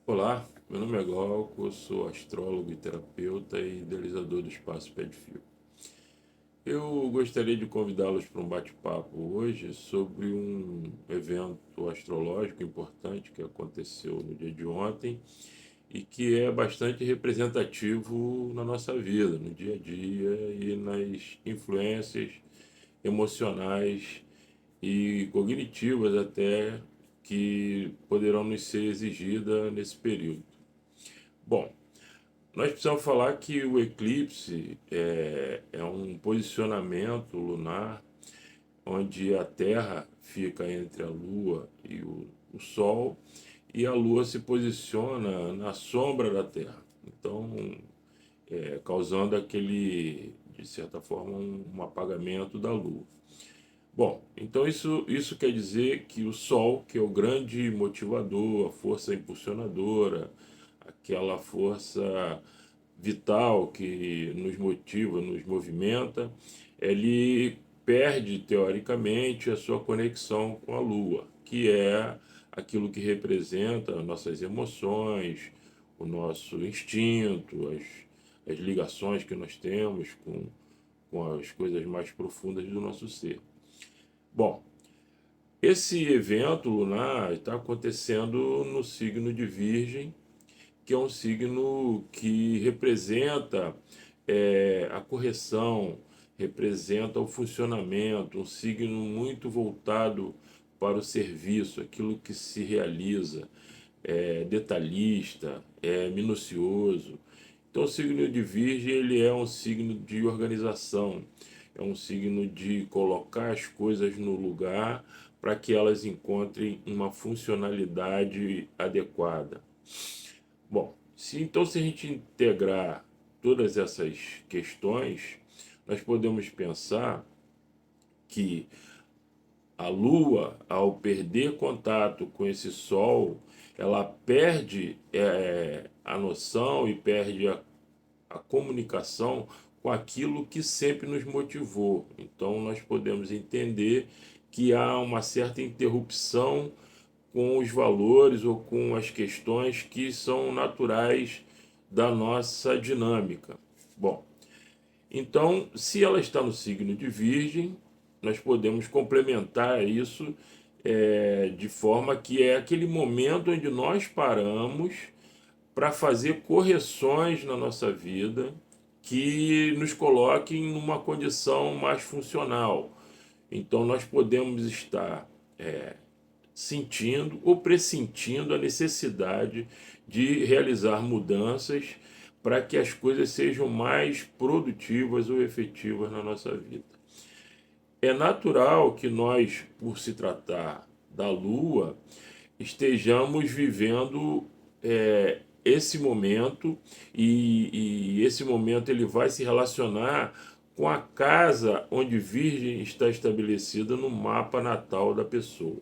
Olá, meu nome é Glauco, eu sou astrólogo e terapeuta e idealizador do Espaço Pé de Fio. Eu gostaria de convidá-los para um bate-papo hoje sobre um evento astrológico importante que aconteceu no dia de ontem e que é bastante representativo na nossa vida, no dia a dia e nas influências emocionais e cognitivas até que poderão nos ser exigidas nesse período. Bom, nós precisamos falar que o eclipse é um posicionamento lunar onde a Terra fica entre a Lua e o Sol e a Lua se posiciona na sombra da Terra. Então, causando aquele, de certa forma, um apagamento da Lua. Bom, então isso quer dizer que o Sol, que é o grande motivador, a força impulsionadora, aquela força vital que nos motiva, nos movimenta, ele perde, teoricamente, a sua conexão com a Lua, que é aquilo que representa nossas emoções, o nosso instinto, as ligações que nós temos com as coisas mais profundas do nosso ser. Bom, esse evento lunar está acontecendo no signo de Virgem, que é um signo que representa a correção, representa o funcionamento, um signo muito voltado para o serviço, aquilo que se realiza, é detalhista, é minucioso. Então, o signo de Virgem ele é um signo de organização, é um signo de colocar as coisas no lugar para que elas encontrem uma funcionalidade adequada. Bom, se a gente integrar todas essas questões, nós podemos pensar que a Lua, ao perder contato com esse Sol, ela perde a noção e perde a comunicação com aquilo que sempre nos motivou. Então, nós podemos entender que há uma certa interrupção com os valores ou com as questões que são naturais da nossa dinâmica. Bom, então, se ela está no signo de Virgem, nós podemos complementar isso de forma que é aquele momento onde nós paramos para fazer correções na nossa vida que nos coloquem numa condição mais funcional. Então, nós podemos estar sentindo ou pressentindo a necessidade de realizar mudanças para que as coisas sejam mais produtivas ou efetivas na nossa vida. É natural que nós, por se tratar da Lua, estejamos vivendo esse momento e esse momento ele vai se relacionar com a casa onde Virgem está estabelecida no mapa natal da pessoa.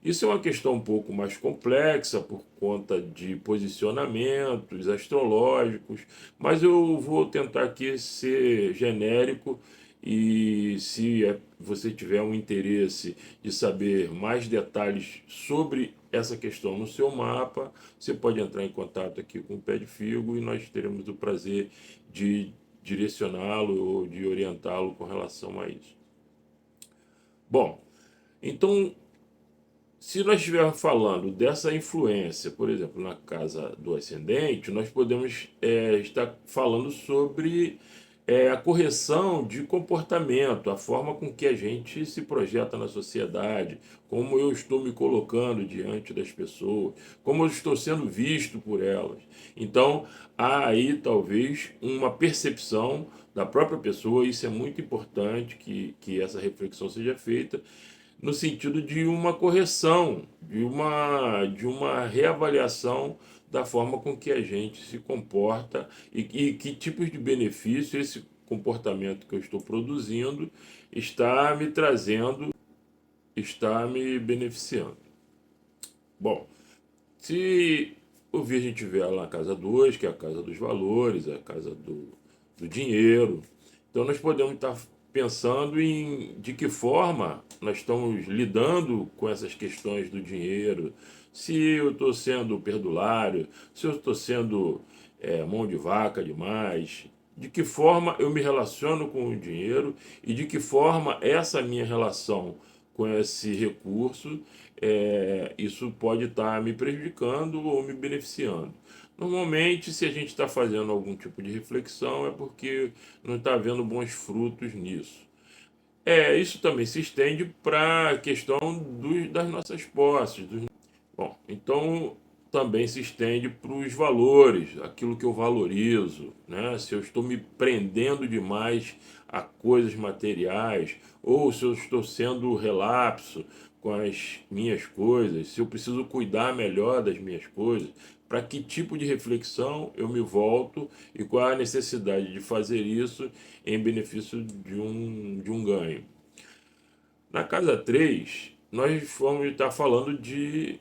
Isso é uma questão um pouco mais complexa por conta de posicionamentos astrológicos, mas eu vou tentar aqui ser genérico e se você tiver um interesse de saber mais detalhes sobre essa questão no seu mapa, você pode entrar em contato aqui com o Pé de Figo e nós teremos o prazer de direcioná-lo ou de orientá-lo com relação a isso. Bom, então se nós estivermos falando dessa influência, por exemplo, na casa do ascendente, nós podemos estar falando sobre a correção de comportamento, a forma com que a gente se projeta na sociedade, como eu estou me colocando diante das pessoas, como eu estou sendo visto por elas. Então, há aí talvez uma percepção da própria pessoa, e isso é muito importante que essa reflexão seja feita no sentido de uma correção, de uma reavaliação da forma com que a gente se comporta e que tipos de benefício esse comportamento que eu estou produzindo está me trazendo, está me beneficiando. Bom, se o Virgem estiver lá na casa 2, que é a casa dos valores, a casa do dinheiro, então nós podemos estar pensando em de que forma nós estamos lidando com essas questões do dinheiro, se eu estou sendo perdulário, se eu estou sendo mão de vaca demais, de que forma eu me relaciono com o dinheiro e de que forma essa minha relação com esse recurso, isso pode estar me prejudicando ou me beneficiando. Normalmente, se a gente está fazendo algum tipo de reflexão, é porque não está vendo bons frutos nisso. Isso também se estende para a questão das nossas posses. Bom, então também se estende para os valores, aquilo que eu valorizo, né? Se eu estou me prendendo demais a coisas materiais, ou se eu estou sendo relapso com as minhas coisas, se eu preciso cuidar melhor das minhas coisas, para que tipo de reflexão eu me volto e qual a necessidade de fazer isso em benefício de um ganho. Na casa 3 nós vamos estar falando de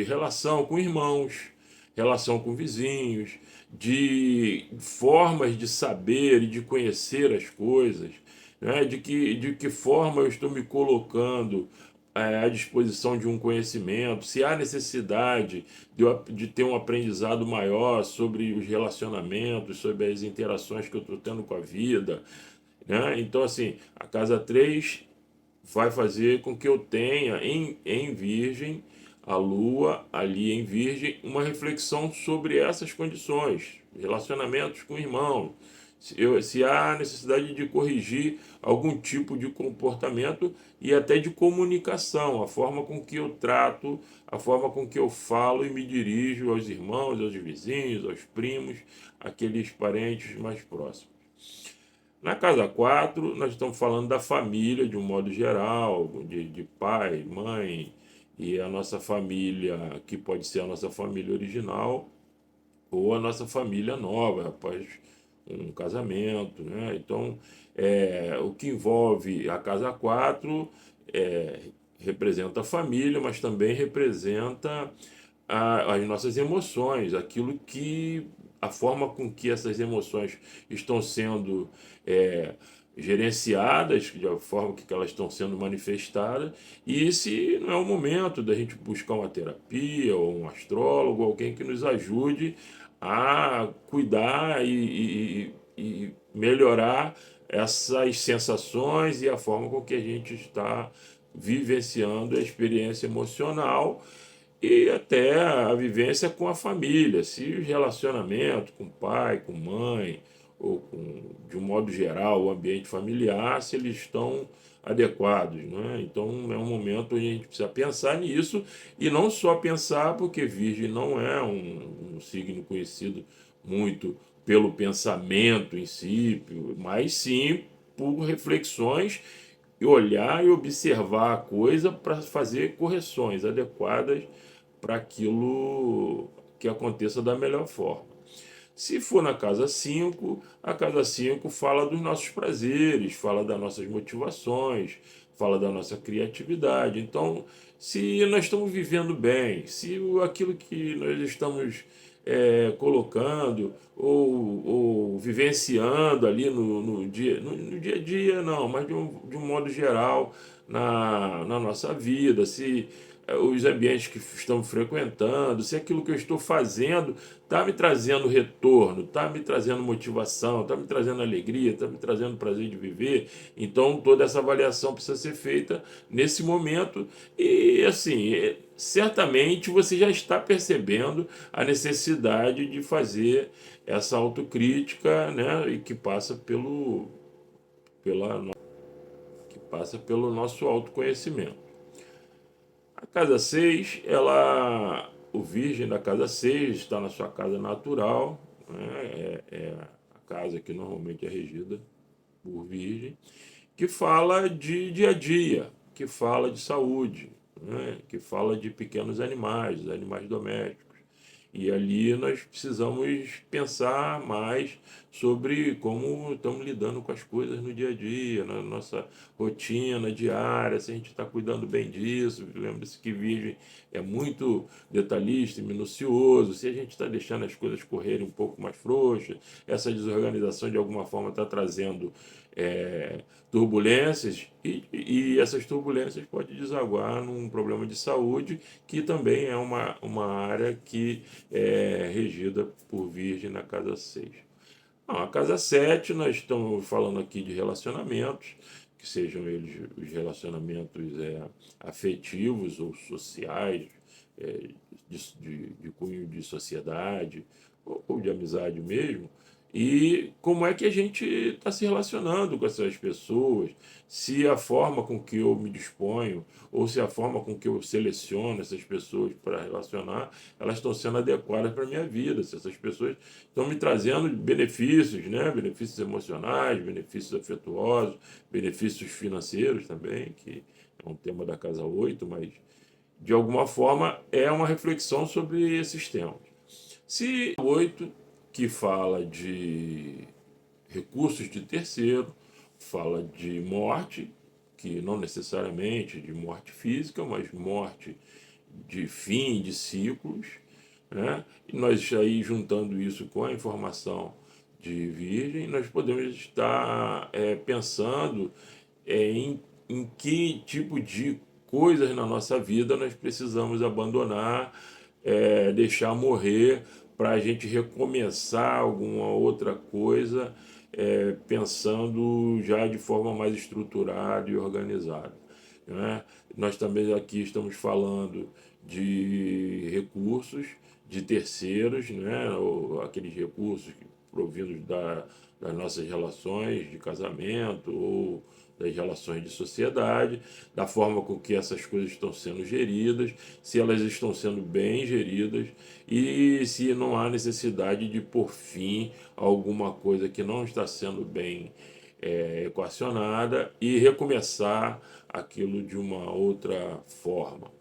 relação com irmãos, relação com vizinhos, de formas de saber e de conhecer as coisas, né? De que forma eu estou me colocando à disposição de um conhecimento, se há necessidade de ter um aprendizado maior sobre os relacionamentos, sobre as interações que eu estou tendo com a vida, né? Então, assim, a casa 3 vai fazer com que eu tenha em Virgem, a Lua ali em Virgem, uma reflexão sobre essas condições, relacionamentos com irmãos, se há necessidade de corrigir algum tipo de comportamento e até de comunicação, a forma com que eu trato, a forma com que eu falo e me dirijo aos irmãos, aos vizinhos, aos primos, aqueles parentes mais próximos. Na casa 4 nós estamos falando da família de um modo geral, de pai, mãe, e a nossa família, que pode ser a nossa família original ou a nossa família nova, após um casamento, né? Então, o que envolve a casa 4 representa a família, mas também representa as nossas emoções, aquilo que a forma com que essas emoções estão sendo gerenciadas, da forma que elas estão sendo manifestadas, e se não é o momento da gente buscar uma terapia ou um astrólogo, alguém que nos ajude a cuidar e melhorar essas sensações e a forma com que a gente está vivenciando a experiência emocional e até a vivência com a família, se o relacionamento com pai, com mãe, ou de um modo geral, o ambiente familiar, se eles estão adequados, né? Então é um momento onde a gente precisa pensar nisso e não só pensar, porque Virgem não é um signo conhecido muito pelo pensamento em si, mas sim por reflexões e olhar e observar a coisa para fazer correções adequadas para aquilo que aconteça da melhor forma. Se for na casa 5, a casa 5 fala dos nossos prazeres, fala das nossas motivações, fala da nossa criatividade. Então, se nós estamos vivendo bem, se aquilo que nós estamos colocando ou vivenciando ali no dia a dia, não, mas de um modo geral na nossa vida, se os ambientes que estamos frequentando, se aquilo que eu estou fazendo está me trazendo retorno, está me trazendo motivação, está me trazendo alegria, está me trazendo prazer de viver. Então, toda essa avaliação precisa ser feita nesse momento. E, assim, certamente você já está percebendo a necessidade de fazer essa autocrítica, né? E que passa pelo nosso autoconhecimento. A casa 6 o virgem da casa 6 está na sua casa natural, né? É a casa que normalmente é regida por virgem, que fala de dia a dia, que fala de saúde, né? Que fala de pequenos animais, animais domésticos. E ali nós precisamos pensar mais sobre como estamos lidando com as coisas no dia a dia, na nossa rotina diária, se a gente está cuidando bem disso. Lembre-se que Virgem é muito detalhista e minucioso, se a gente está deixando as coisas correrem um pouco mais frouxas, essa desorganização de alguma forma está trazendo turbulências, e essas turbulências podem desaguar num problema de saúde, que também é uma área que é regida por Virgem na casa 6. Não, a casa 7 nós estamos falando aqui de relacionamentos, que sejam eles os relacionamentos afetivos ou sociais, é, de cunho de sociedade ou de amizade mesmo, e como é que a gente está se relacionando com essas pessoas, se a forma com que eu me disponho ou se a forma com que eu seleciono essas pessoas para relacionar, elas estão sendo adequadas para a minha vida, se essas pessoas estão me trazendo benefícios, né? Benefícios emocionais, benefícios afetuosos, benefícios financeiros também, que é um tema da casa 8, mas de alguma forma é uma reflexão sobre esses temas. Se 8, que fala de recursos de terceiro, fala de morte, que não necessariamente de morte física, mas morte de fim de ciclos, né? E nós aí juntando isso com a informação de Virgem, nós podemos estar pensando em que tipo de coisas na nossa vida nós precisamos abandonar, deixar morrer, para a gente recomeçar alguma outra coisa, pensando já de forma mais estruturada e organizada. Né? Nós também aqui estamos falando de recursos de terceiros, né? Ou aqueles recursos provindos das nossas relações de casamento ou das relações de sociedade, da forma com que essas coisas estão sendo geridas, se elas estão sendo bem geridas e se não há necessidade de pôr fim a alguma coisa que não está sendo bem equacionada e recomeçar aquilo de uma outra forma.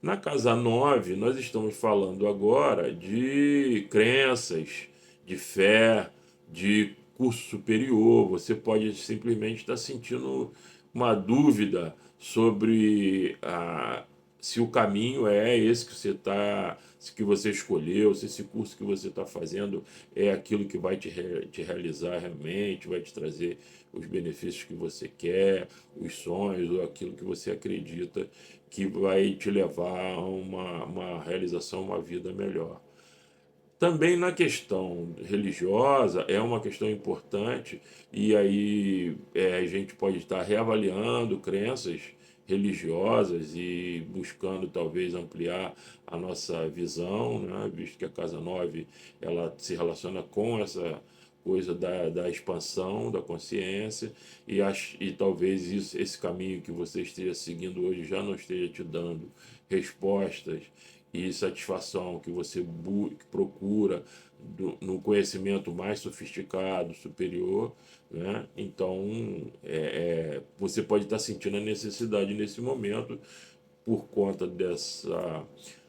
Na casa 9 nós estamos falando agora de crenças, de fé, de curso superior. Você pode simplesmente estar sentindo uma dúvida sobre se o caminho é esse que você escolheu, se esse curso que você está fazendo é aquilo que vai te realizar realmente, vai te trazer os benefícios que você quer, os sonhos ou aquilo que você acredita que vai te levar a uma realização, uma vida melhor. Também na questão religiosa é uma questão importante, e aí a gente pode estar reavaliando crenças religiosas e buscando talvez ampliar a nossa visão, né? Visto que a casa 9 ela se relaciona com essa coisa da expansão da consciência, e talvez esse caminho que você esteja seguindo hoje já não esteja te dando respostas e satisfação que você procura no conhecimento mais sofisticado, superior, né? Então, você pode estar sentindo a necessidade nesse momento, por conta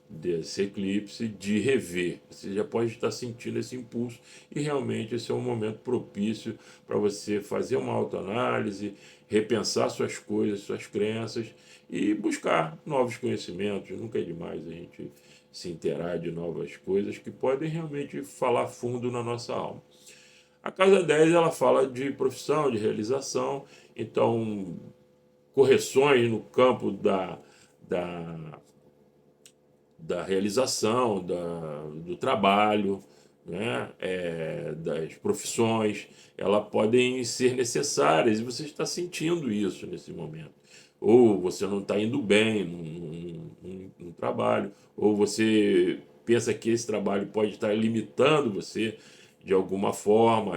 desse eclipse, de rever. Você já pode estar sentindo esse impulso e realmente esse é um momento propício para você fazer uma autoanálise, repensar suas coisas, suas crenças e buscar novos conhecimentos. Nunca é demais a gente se inteirar de novas coisas que podem realmente falar fundo na nossa alma. A casa 10 ela fala de profissão, de realização, então correções no campo da, da realização, do trabalho, né? Das profissões, elas podem ser necessárias e você está sentindo isso nesse momento. Ou você não está indo bem num trabalho, ou você pensa que esse trabalho pode estar limitando você de alguma forma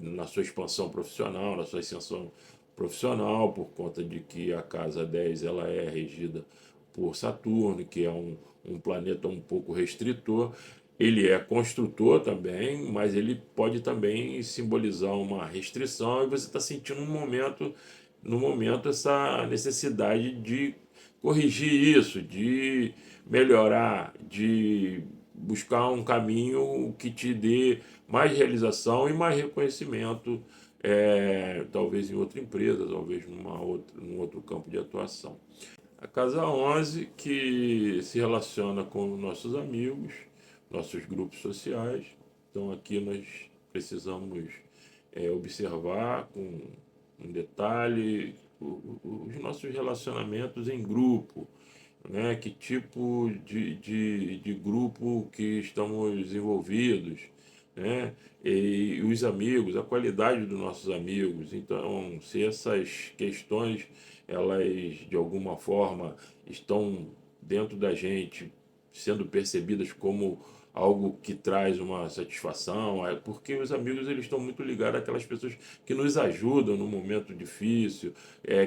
na sua expansão profissional, na sua ascensão profissional, por conta de que a casa 10 ela é regida por Saturno, que é um planeta um pouco restritor. Ele é construtor também, mas ele pode também simbolizar uma restrição, e você está sentindo no momento essa necessidade de corrigir isso, de melhorar, de buscar um caminho que te dê mais realização e mais reconhecimento, talvez em outra empresa, talvez num outro campo de atuação. A casa 11 que se relaciona com nossos amigos, nossos grupos sociais. Então aqui nós precisamos observar com um detalhe os nossos relacionamentos em grupo, né? Que tipo de grupo que estamos envolvidos, né? E os amigos, a qualidade dos nossos amigos. Então, se essas questões, elas de alguma forma estão dentro da gente, sendo percebidas como algo que traz uma satisfação, porque os amigos eles estão muito ligados àquelas pessoas que nos ajudam no momento difícil,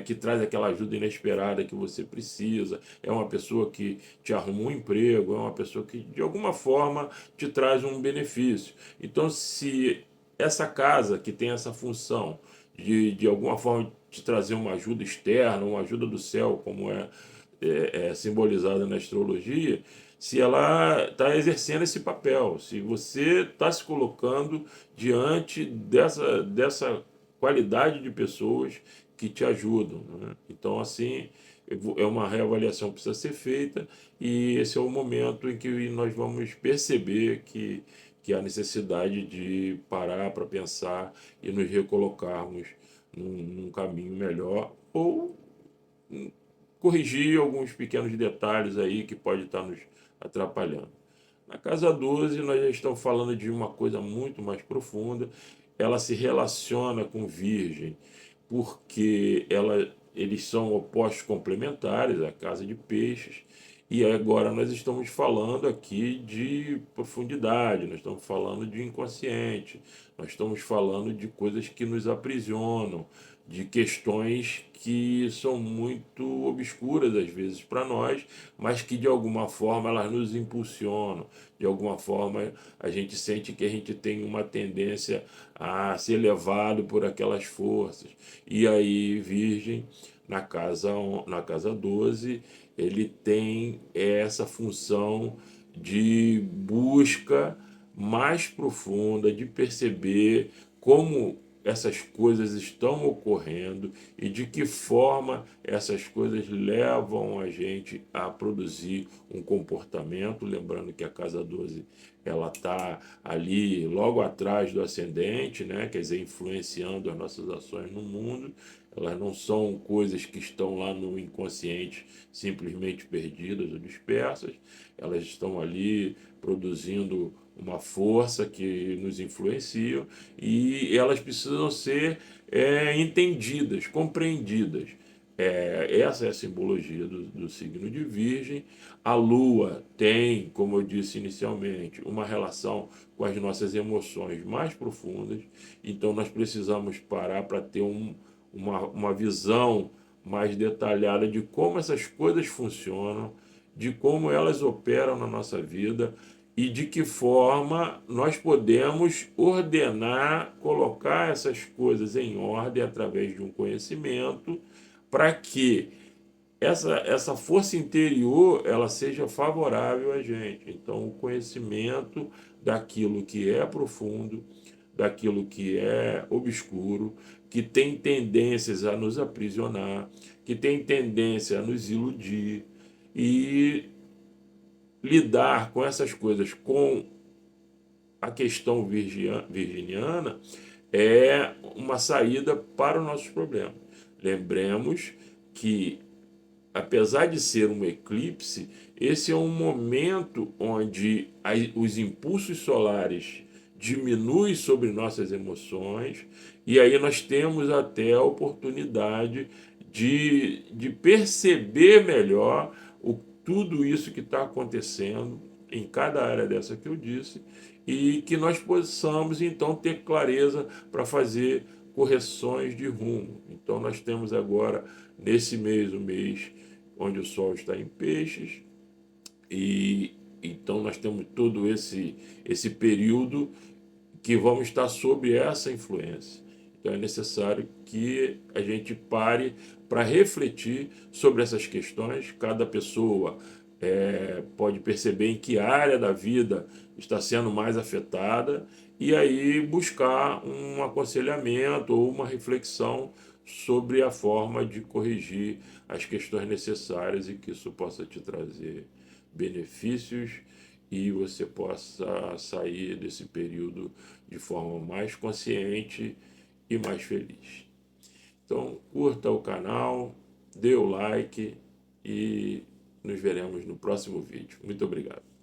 que traz aquela ajuda inesperada que você precisa, é uma pessoa que te arruma um emprego, é uma pessoa que de alguma forma te traz um benefício. Então, se essa casa que tem essa função de alguma forma te trazer uma ajuda externa, uma ajuda do céu, como é simbolizada na astrologia, se ela está exercendo esse papel, se você está se colocando diante dessa qualidade de pessoas que te ajudam, né? Então, assim, é uma reavaliação que precisa ser feita e esse é o momento em que nós vamos perceber que há necessidade de parar para pensar e nos recolocarmos num caminho melhor ou corrigir alguns pequenos detalhes aí que pode estar nos atrapalhando. Na casa 12, nós já estamos falando de uma coisa muito mais profunda. Ela se relaciona com Virgem, porque eles são opostos complementares, a casa de peixes. E agora nós estamos falando aqui de profundidade, nós estamos falando de inconsciente, nós estamos falando de coisas que nos aprisionam, de questões que são muito obscuras às vezes para nós, mas que de alguma forma elas nos impulsionam, de alguma forma a gente sente que a gente tem uma tendência a ser levado por aquelas forças. E aí, Virgem, na casa 12 ele tem essa função de busca mais profunda, de perceber como essas coisas estão ocorrendo e de que forma essas coisas levam a gente a produzir um comportamento. Lembrando que a casa 12 ela está ali logo atrás do ascendente, né? Quer dizer, influenciando as nossas ações no mundo. Elas não são coisas que estão lá no inconsciente simplesmente perdidas ou dispersas, elas estão ali produzindo uma força que nos influencia e elas precisam ser entendidas, compreendidas. Essa é a simbologia do signo de Virgem. A Lua tem, como eu disse inicialmente, uma relação com as nossas emoções mais profundas, então nós precisamos parar para ter uma visão mais detalhada de como essas coisas funcionam, de como elas operam na nossa vida e de que forma nós podemos ordenar, colocar essas coisas em ordem através de um conhecimento, para que essa força interior ela seja favorável a gente. Então, o conhecimento daquilo que é profundo, daquilo que é obscuro, que tem tendências a nos aprisionar, que tem tendência a nos iludir, e lidar com essas coisas com a questão virginiana é uma saída para os nossos problemas. Lembremos que, apesar de ser um eclipse, esse é um momento onde os impulsos solares diminuem sobre nossas emoções, e aí nós temos até a oportunidade de perceber melhor tudo isso que está acontecendo em cada área dessa que eu disse, e que nós possamos então ter clareza para fazer correções de rumo. Então nós temos agora, nesse mês, o mês onde o Sol está em Peixes, e então nós temos todo esse período que vamos estar sob essa influência. Então é necessário que a gente pare para refletir sobre essas questões. Cada pessoa pode perceber em que área da vida está sendo mais afetada e aí buscar um aconselhamento ou uma reflexão sobre a forma de corrigir as questões necessárias e que isso possa te trazer benefícios e você possa sair desse período de forma mais consciente e mais feliz. Então, curta o canal, dê o like e nos veremos no próximo vídeo. Muito obrigado.